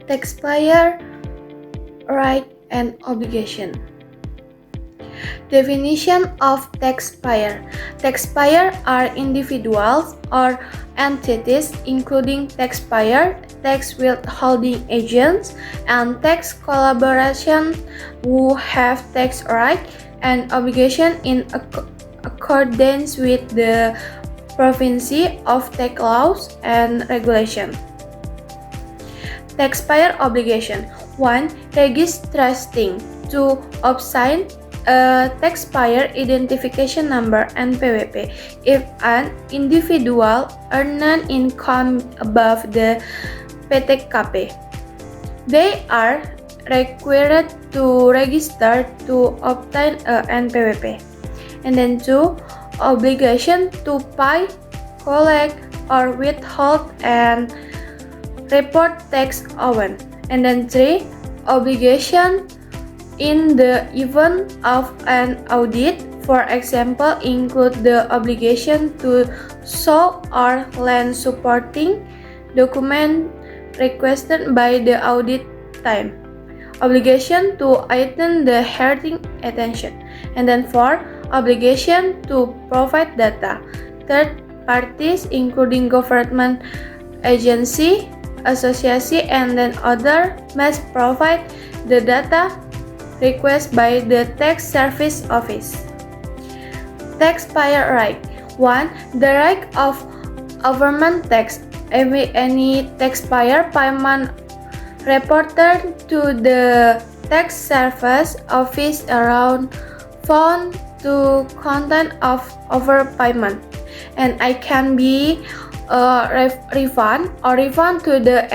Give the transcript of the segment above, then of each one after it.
Taxpayer right and obligation. Definition of taxpayer. Taxpayer are individuals or entities including taxpayer, tax withholding agents, and tax collaboration who have tax right and obligation in accordance with the province of tax laws and regulation. Taxpayer obligation. 1. Registering to obtain a taxpayer identification number (NPWP) if an individual earns income above the PTKP. They are required to register to obtain a NPWP. And then 2. Obligation to pay, collect, or withhold and report tax owed. And then 3. Obligation in the event of an audit, for example, include the obligation to show or lend supporting document requested by the audit team. Obligation to attend the hearing attention. And then 4. Obligation to provide data. Third parties, including government agency, association, and then other, must provide the data requested by the tax service office. Taxpayer right. 1. The right of government tax. Any taxpayer payment reported to the tax service office around found to content of overpayment, and I can be refund to the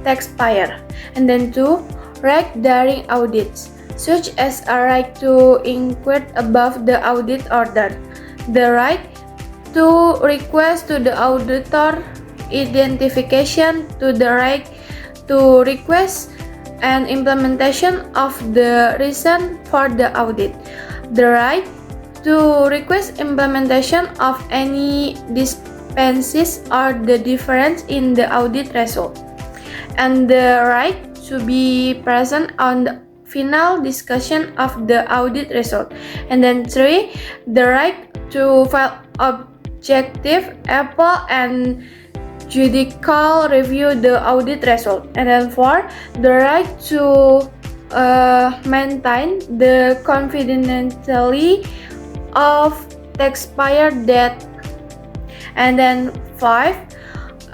taxpayer. And then 2. Right during audits, such as a right to inquire above the audit order, the right to request to the auditor identification, to the right to request an implementation of the reason for the audit, the right to request implementation of any dispenses or the difference in the audit result, and the right to be present on the final discussion of the audit result. And then 3. The right to file objective, appeal, and judicial review the audit result. And then 4. The right to maintain the confidentiality of taxpayer debt. And then 5.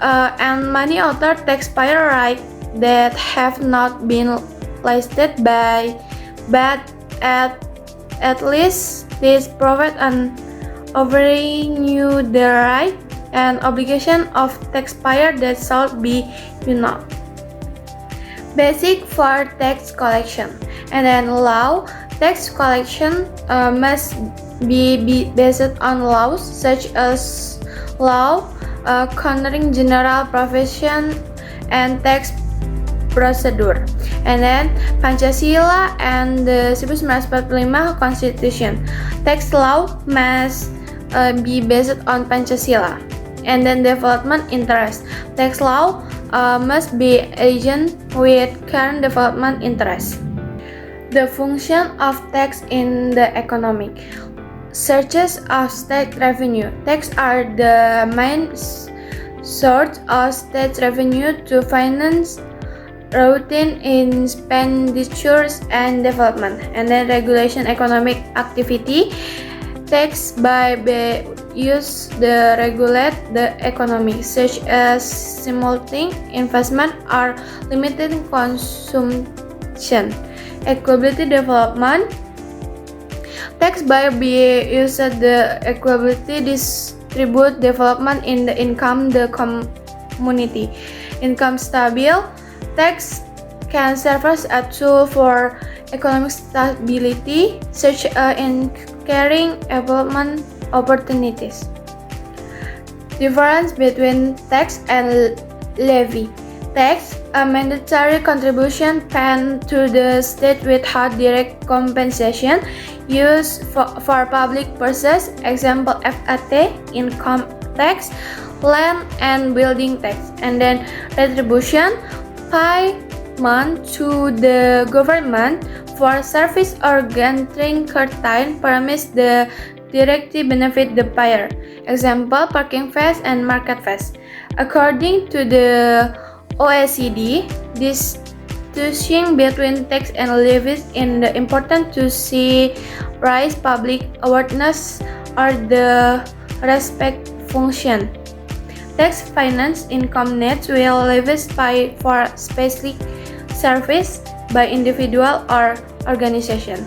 And many other taxpayer rights that have not been listed but at least this provide an overview the right and obligation of taxpayer that shall be known. Basic for tax collection. And then law. Tax collection must be based on laws such as law governing general profession and tax procedure. And then Pancasila and the 1945 Constitution. Tax law must be based on Pancasila. And then development interest. Tax law must be aligned with current development interest. The function of tax in the economy. Sources of state revenue. Tax are the main source of state revenue to finance routine expenditures and development. And then regulation economic activity. Tax by use to regulate the economy, such as stimulating investment or limiting consumption. Equality development. Tax by used the equality distribute development in the income the community. Income stable. Tax can serve as a tool for economic stability, such as in carrying development opportunities. Difference between tax and levy. Tax, a mandatory contribution paid to the state without direct compensation, used for public purposes, example FAT, income tax, land and building tax. And then retribution, pay payment to the government for service or granting certain permits the directly benefit the payer. Example, parking fees and market fees. According to the OECD, distinguishing between tax and levies is important to see raise public awareness or the respect function. Tax finance income nets will levies pay for specific service by individual or organization.